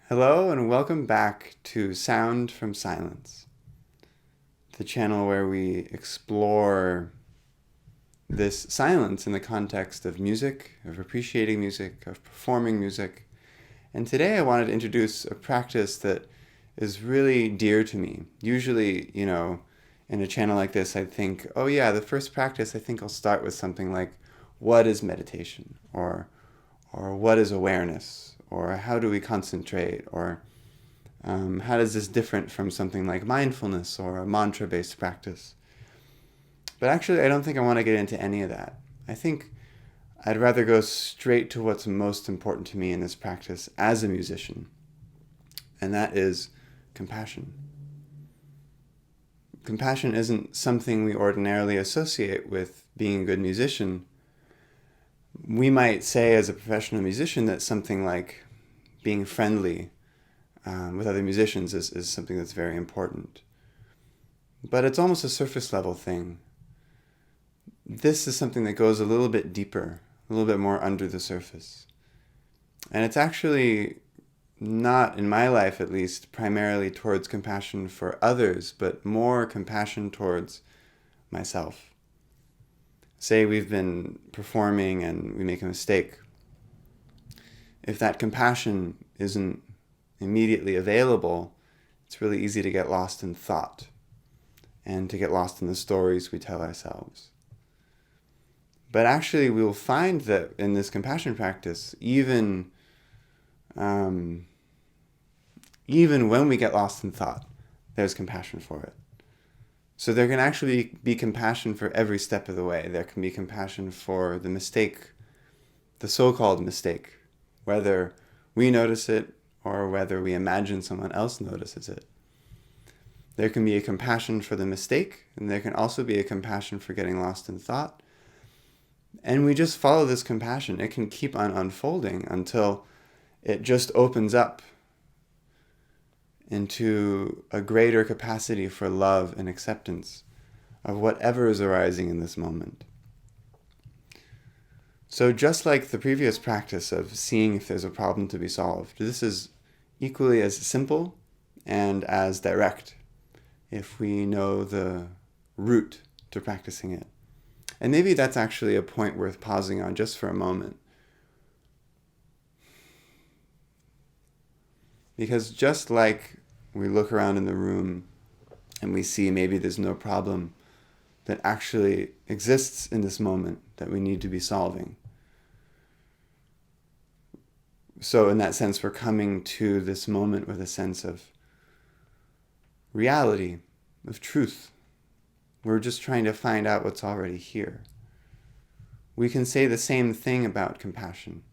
Hello and welcome back to Sound from Silence, the channel where we explore this silence in the context of music, of appreciating music, of performing music. And today I wanted to introduce a practice that is really dear to me. Usually, in a channel like this, I think, oh yeah, the first practice, I think I'll start with something like, what is meditation? Or what is awareness? Or how do we concentrate? Or how is this different from something like mindfulness or a mantra-based practice? But actually, I don't think I want to get into any of that. I think I'd rather go straight to what's most important to me in this practice as a musician, and that is compassion. Compassion isn't something we ordinarily associate with being a good musician. We might say as a professional musician that something like being friendly with other musicians is something that's very important. But it's almost a surface level thing. This is something that goes a little bit deeper, a little bit more under the surface. And it's actually not, in my life at least, primarily towards compassion for others, but more compassion towards myself. Say we've been performing and we make a mistake. If that compassion isn't immediately available, it's really easy to get lost in thought and to get lost in the stories we tell ourselves. But actually, we will find that in this compassion practice, even when we get lost in thought, there's compassion for it. So there can actually be compassion for every step of the way. There can be compassion for the mistake, the so-called mistake, whether we notice it or whether we imagine someone else notices it. There can be a compassion for the mistake, and there can also be a compassion for getting lost in thought. And we just follow this compassion. It can keep on unfolding until it just opens up into a greater capacity for love and acceptance of whatever is arising in this moment. So just like the previous practice of seeing if there's a problem to be solved, this is equally as simple and as direct if we know the route to practicing it. And maybe that's actually a point worth pausing on just for a moment. Because just like we look around in the room and we see maybe there's no problem that actually exists in this moment that we need to be solving. So in that sense, we're coming to this moment with a sense of reality, of truth. We're just trying to find out what's already here. We can say the same thing about compassion.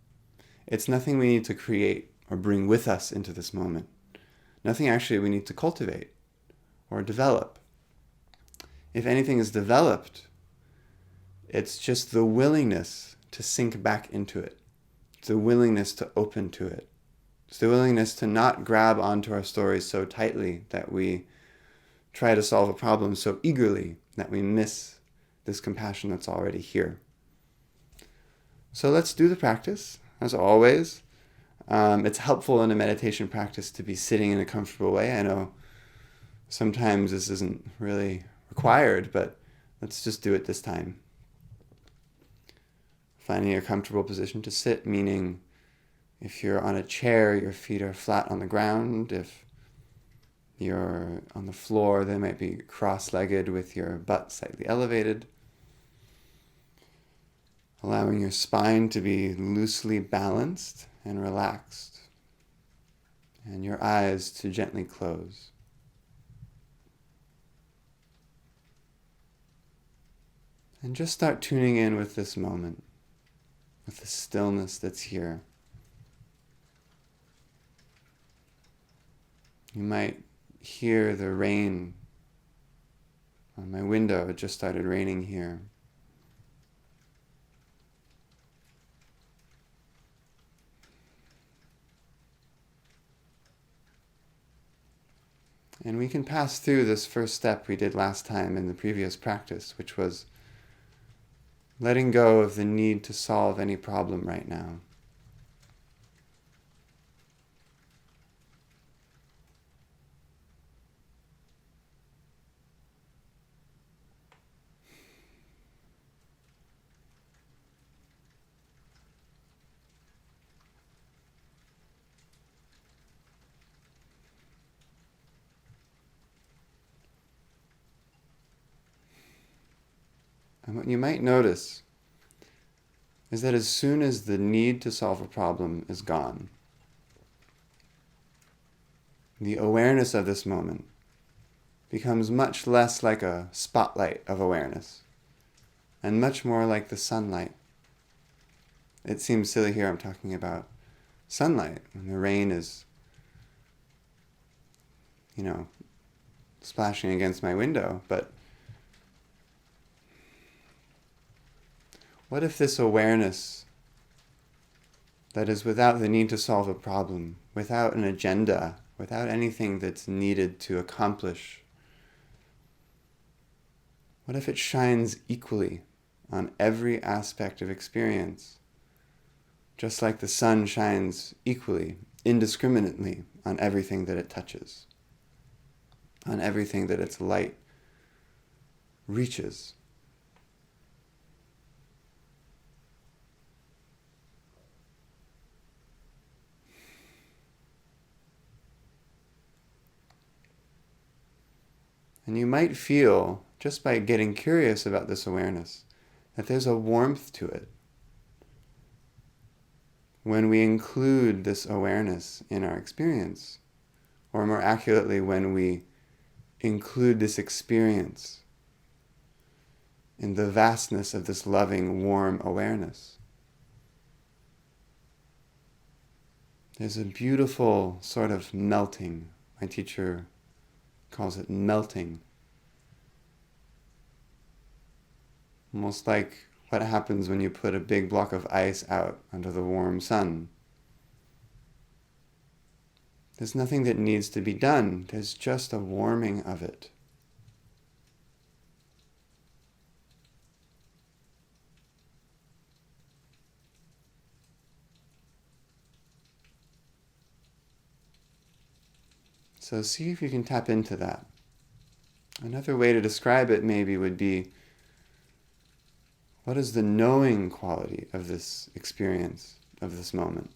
It's nothing we need to create or bring with us into this moment. Nothing actually we need to cultivate or develop. If anything is developed, it's just the willingness to sink back into it. It's the willingness to open to it. It's the willingness to not grab onto our stories so tightly that we try to solve a problem so eagerly that we miss this compassion that's already here. So let's do the practice, as always. It's helpful in a meditation practice to be sitting in a comfortable way. I know sometimes this isn't really required, but let's just do it this time. Finding a comfortable position to sit, meaning if you're on a chair, your feet are flat on the ground. If you're on the floor, they might be cross-legged with your butt slightly elevated. Allowing your spine to be loosely balanced and relaxed, and your eyes to gently close. And just start tuning in with this moment, with the stillness that's here. You might hear the rain on my window. It just started raining here. And we can pass through this first step we did last time in the previous practice, which was letting go of the need to solve any problem right now. And what you might notice is that as soon as the need to solve a problem is gone, the awareness of this moment becomes much less like a spotlight of awareness and much more like the sunlight. It seems silly here I'm talking about sunlight when the rain is, splashing against my window, but what if this awareness that is without the need to solve a problem, without an agenda, without anything that's needed to accomplish, what if it shines equally on every aspect of experience, just like the sun shines equally, indiscriminately on everything that it touches, on everything that its light reaches? And you might feel, just by getting curious about this awareness, that there's a warmth to it. When we include this awareness in our experience, or more accurately, when we include this experience in the vastness of this loving, warm awareness, there's a beautiful sort of melting. My teacher calls it melting. Almost like what happens when you put a big block of ice out under the warm sun. There's nothing that needs to be done. There's just a warming of it. So see if you can tap into that. Another way to describe it maybe would be, what is the knowing quality of this experience, of this moment?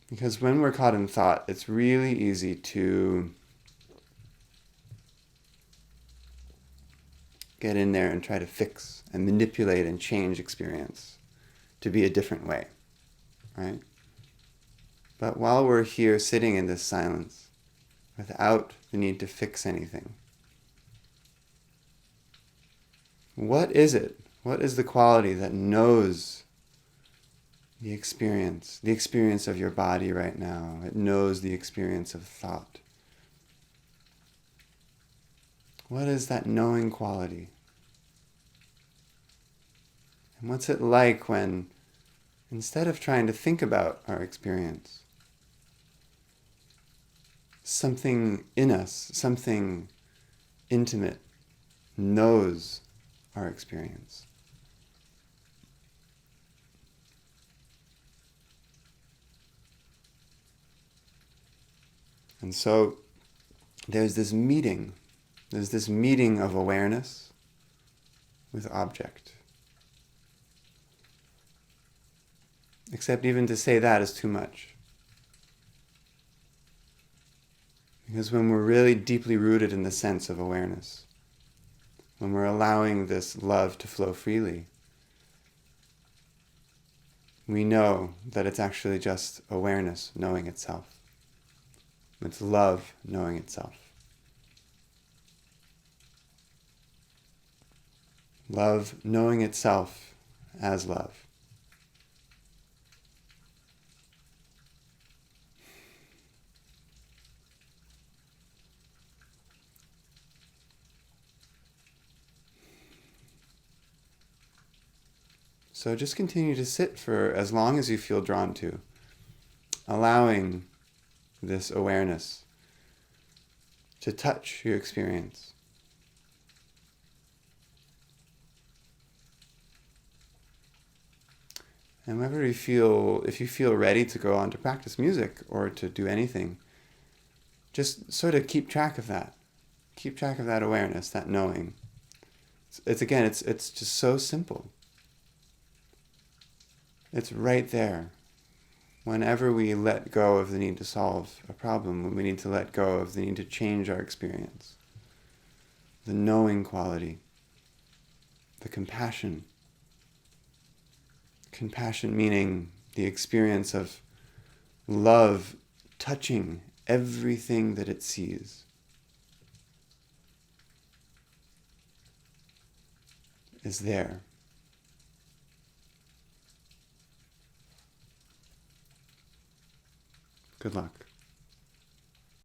Because when we're caught in thought, it's really easy to get in there and try to fix and manipulate and change experience to be a different way, right? But while we're here sitting in this silence, without the need to fix anything, what is it? What is the quality that knows the experience of your body right now? It knows the experience of thought. What is that knowing quality? And what's it like when, instead of trying to think about our experience, something in us, something intimate, knows our experience? And so there's this meeting of awareness with object. Except even to say that is too much. Because when we're really deeply rooted in the sense of awareness, when we're allowing this love to flow freely, we know that it's actually just awareness knowing itself. It's love knowing itself. Love knowing itself as love. So just continue to sit for as long as you feel drawn to, allowing this awareness to touch your experience. And whenever you feel, if you feel ready to go on to practice music or to do anything, just sort of keep track of that. Keep track of that awareness, that knowing. It's just so simple. It's right there. Whenever we let go of the need to solve a problem, when we need to let go of the need to change our experience, the knowing quality the compassion. Compassion meaning the experience of love touching everything that it sees. Is there. Good luck.